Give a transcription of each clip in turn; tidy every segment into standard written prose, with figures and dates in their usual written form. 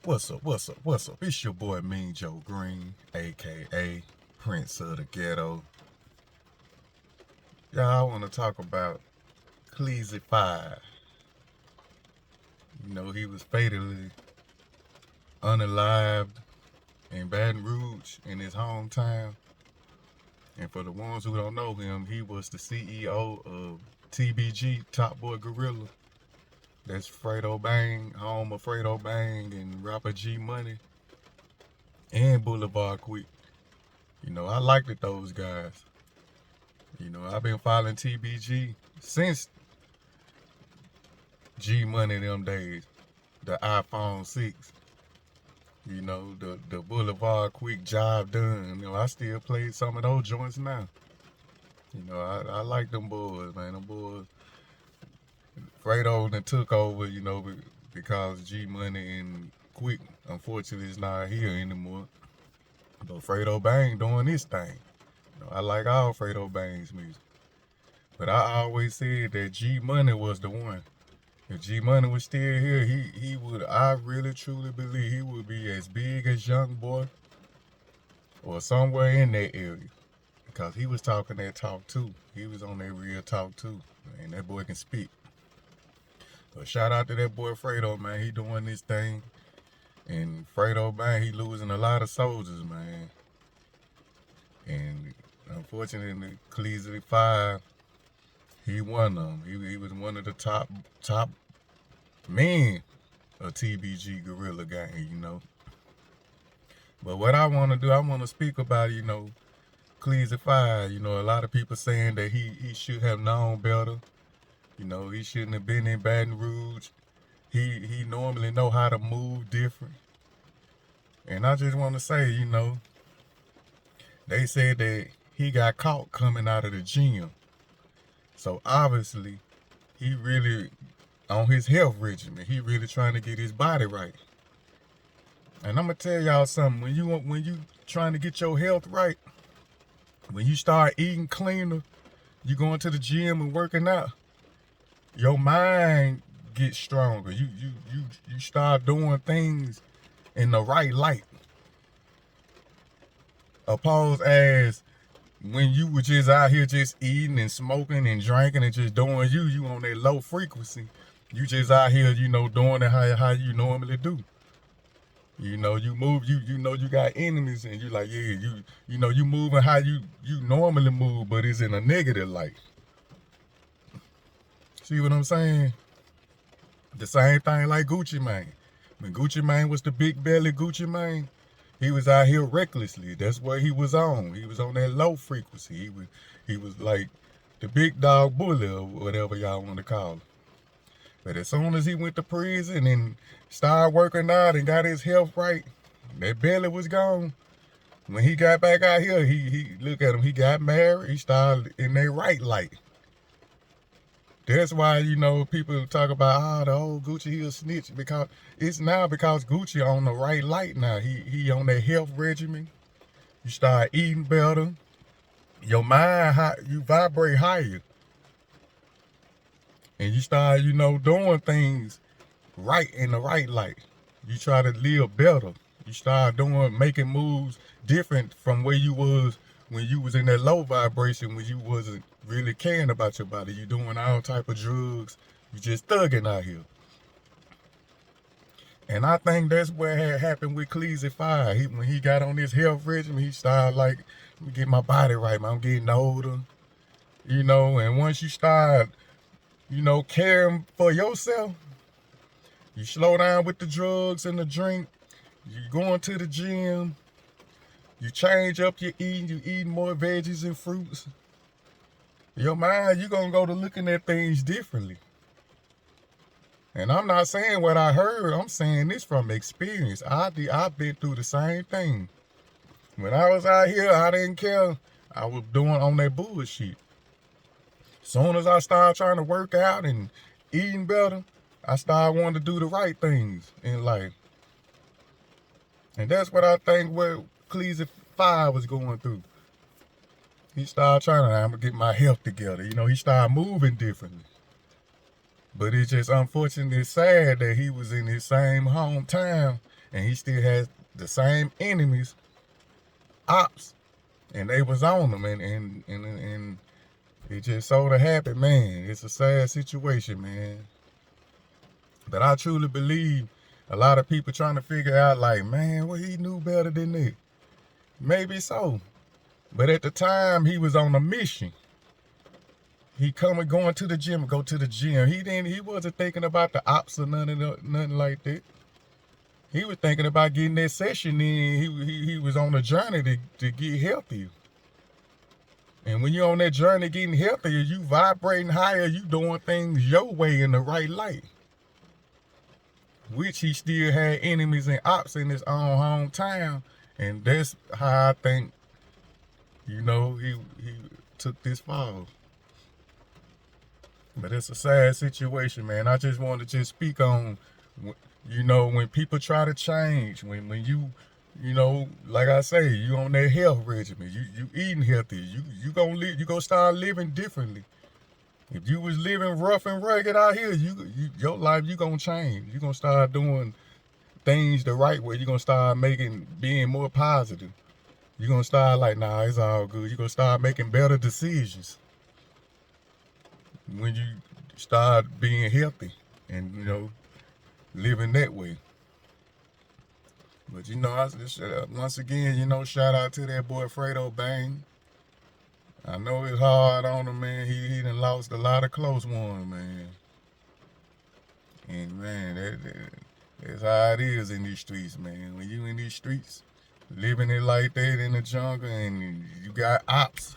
What's up? It's your boy Mean Joe Green, aka Prince of the Ghetto. Y'all, I want to talk about Cleezy 5. He was fatally unalived in Baton Rouge in his hometown. And for the ones who don't know him, he was the CEO of TBG, Top Boy Gorilla. That's Fredo Bang, home of Fredo Bang and rapper G Money and Boulevard Quick. I liked it, those guys. I've been following TBG since G Money them days, the iPhone 6. The Boulevard Quick Job Done. I still play some of those joints now. I like them boys, man. Them boys, Fredo done took over, because G Money and Quick, unfortunately, is not here anymore. But Fredo Bang doing this thing. I like all Fredo Bang's music. But I always said that G Money was the one. If G Money was still here, he would, I really truly believe he would be as big as Young Boy or somewhere in that area. Because he was talking that talk too. He was on that real talk too. And that boy can speak. But shout out to that boy Fredo, man. He doing this thing. And Fredo, man, he losing a lot of soldiers, man. And unfortunately, Cleezy 5, he won them. He was one of the top men of TBG Gorilla Gang, But what I want to do, I want to speak about, Cleezy 5. A lot of people saying that he should have known better. He shouldn't have been in Baton Rouge. He normally know how to move different. And I just want to say, they said that he got caught coming out of the gym. So obviously, he really on his health regimen. He really trying to get his body right. And I'm gonna tell y'all something. When you trying to get your health right, when you start eating cleaner, you going to the gym and working out, your mind gets stronger. You start doing things in the right light. Opposed as when you were just out here just eating and smoking and drinking and just doing you on that low frequency. You just out here, doing it how you normally do. You move, you got enemies and you like, yeah, you moving how you normally move, but it's in a negative light. See what I'm saying? The same thing like Gucci Mane. When Gucci Mane was the big belly Gucci Mane, he was out here recklessly. That's what he was on. He was on that low frequency. He was like the big dog bully or whatever y'all want to call it. But as soon as he went to prison and started working out and got his health right, that belly was gone. When he got back out here, he look at him, he got married, he started in their right light. That's why, people talk about, the old Gucci, he a snitch, because it's now because Gucci on the right light now. He on that health regimen. You start eating better. Your mind, you vibrate higher. And you start, doing things right in the right light. You try to live better. You start making moves different from where you was when you was in that low vibration, when you wasn't really caring about your body. You doing all type of drugs. You just thugging out here. And I think that's what had happened with Cleezy 5. When he got on this health regimen, he started like, let me get my body right, man. I'm getting older. And once you start, caring for yourself, you slow down with the drugs and the drink. You going to the gym. You change up your eating. You eating more veggies and fruits. Your mind, you're going to go to looking at things differently. And I'm not saying what I heard. I'm saying this from experience. I've been through the same thing. When I was out here, I didn't care. I was doing on that bullshit. Soon as I started trying to work out and eating better, I started wanting to do the right things in life. And that's what I think what Cleezy 5 was going through. He started trying to, I'm going to get my health together. He started moving differently. But it's just unfortunately sad that he was in his same hometown and he still has the same enemies, ops, and they was on him, and it just sort of happened, man. It's a sad situation, man. But I truly believe a lot of people trying to figure out, like, man, well, he knew better than that. Maybe so. But at the time, he was on a mission. He going to the gym, go to the gym. He wasn't thinking about the ops or nothing like that. He was thinking about getting that session in. He was on a journey to get healthier. And when you're on that journey getting healthier, you vibrating higher, you doing things your way in the right light. Which he still had enemies and ops in his own hometown. And that's how I think, he took this fall. But it's a sad situation, man. I just wanted to just speak on, when people try to change, when you, like I say, you on that health regimen, you eating healthy, you gonna start living differently. If you was living rough and rugged out here, your life, you gonna change. You gonna start doing things the right way. You gonna start being more positive. You gonna start like, nah, it's all good. You gonna start making better decisions when you start being healthy and, living that way. But, I just, once again, shout out to that boy Fredo Bang. I know it's hard on him, man. He done lost a lot of close ones, man. And, man, that's how it is in these streets, man. When you in these streets, living it like that in the jungle, and you got ops,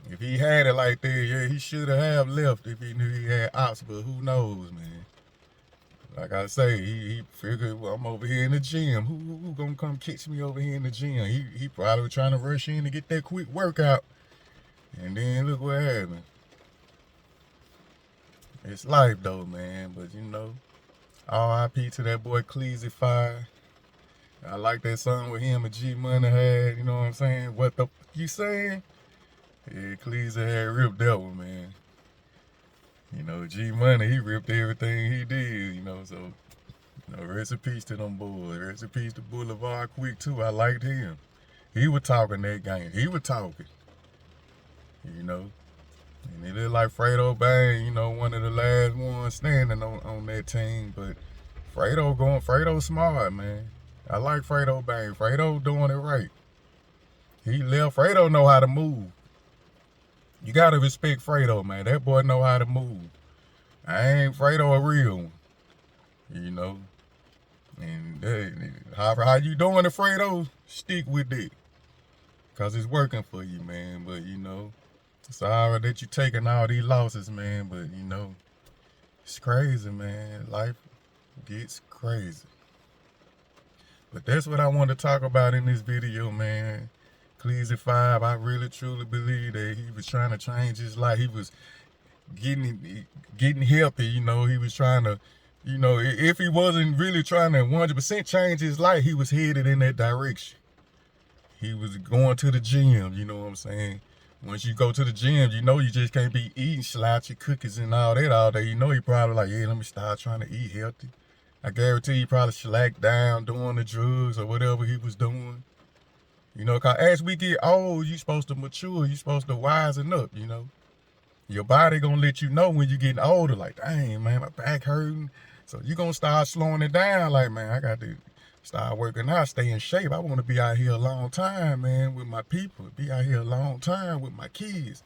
if he had it like that, yeah, he should have left if he knew he had ops, but who knows, man. Like I say, he figured, well, I'm over here in the gym. Who gonna come catch me over here in the gym? He probably was trying to rush in to get that quick workout. And then look what happened. It's life though, man. But R.I.P. to that boy Cleezy Fire. I like that song with him and G Money had, you know what I'm saying? What the you saying? Yeah, Cleezy had ripped that one, man. G Money, he ripped everything he did, so rest in peace to them boys. Rest in peace to Boulevard Quick too. I liked him. He was talking that game. He was talking. And it looked like Fredo Bang, one of the last ones standing on that team. But Fredo smart, man. I like Fredo Bang. Fredo doing it right. He left. Fredo know how to move. You gotta respect Fredo, man. That boy know how to move. I ain't Fredo a real one. And how you doing it, Fredo? Stick with it. Cause it's working for you, man. But sorry that you taking all these losses, man. But it's crazy, man. Life gets crazy. But that's what I want to talk about in this video, man. Cleezy 5, I really truly believe that he was trying to change his life. He was getting healthy, he was trying to, if he wasn't really trying to 100% change his life, he was headed in that direction. He was going to the gym, you know what I'm saying? Once you go to the gym, you just can't be eating slouchy cookies and all that all day. He probably like, yeah, let me start trying to eat healthy. I guarantee he probably slacked down doing the drugs or whatever he was doing. Cause as we get old, you supposed to mature, you supposed to wisen up, Your body gonna let you know when you getting older, like, dang, man, my back hurting. So you gonna start slowing it down, like, man, I got to start working out, stay in shape. I want to be out here a long time, man, with my people, be out here a long time with my kids.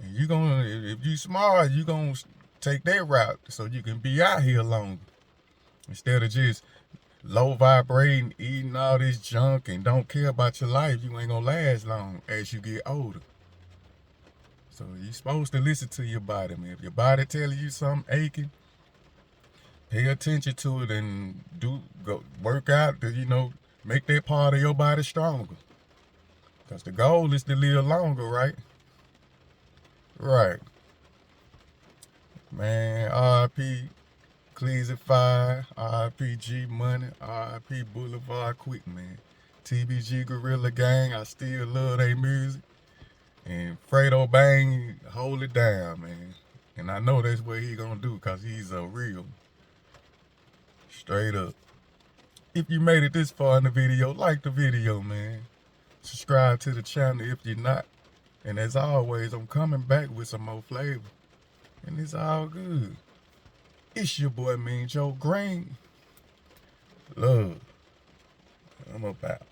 And if you smart, you gonna take that route so you can be out here longer. Instead of just low vibrating, eating all this junk and don't care about your life, you ain't gonna last long as you get older. So you're supposed to listen to your body, man. If your body telling you something aching, pay attention to it and go work out to, make that part of your body stronger. Because the goal is to live longer, right? Right. Man, R.I.P. Cleezy 5, R.I.P. G Money, R.I.P. Boulevard Quick, man. TBG Gorilla Gang, I still love their music. And Fredo Bang, hold it down, man. And I know that's what he gonna do, cause he's a real. Straight up. If you made it this far in the video, like the video, man. Subscribe to the channel if you're not. And as always, I'm coming back with some more flavor. And it's all good. It's your boy Mean Joe Green. Love. I'm about.